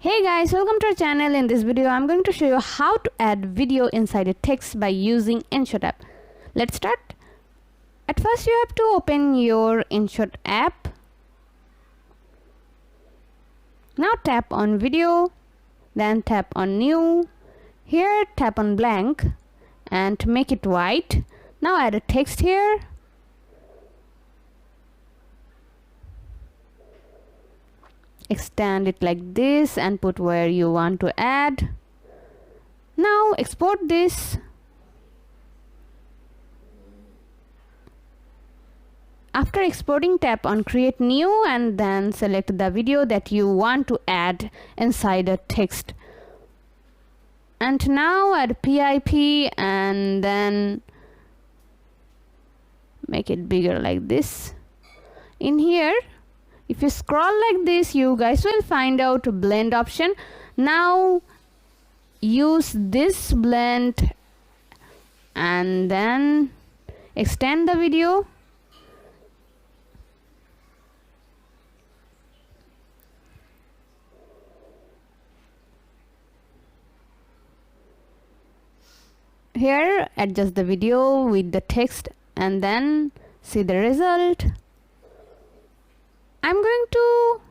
Hey guys, welcome to our channel. In this video I'm going to show you how to add video inside a text by using Inshot app. Let's start. At first you have to open your Inshot app. Now tap on video, then tap on new. Here tap on blank and make it white. Now add a text here. Extend it like this and put where you want to add. Now export this. After exporting, tap on create new and then select the video that you want to add inside a text. And now add PIP and then make it bigger like this. In here, if you scroll like this, you guys will find out blend option. Now use this blend and then extend the video. Here adjust the video with the text and then see the result. I'm going to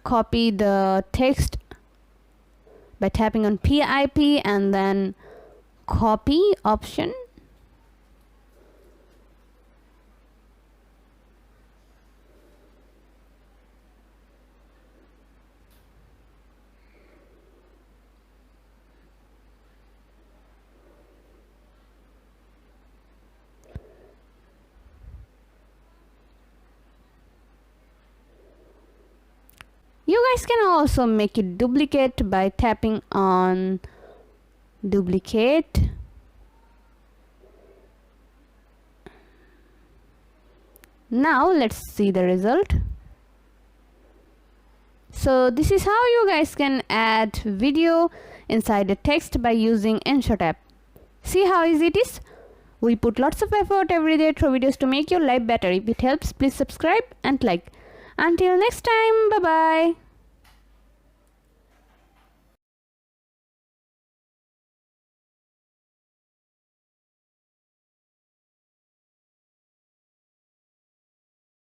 copy the text by tapping on PIP and then copy option. You guys can also make it duplicate by tapping on duplicate. Now let's see the result. So this is how you guys can add video inside a text by using Inshot app. See how easy it is? We put lots of effort every day through videos to make your life better. If it helps, please subscribe and like. Until next time, bye bye.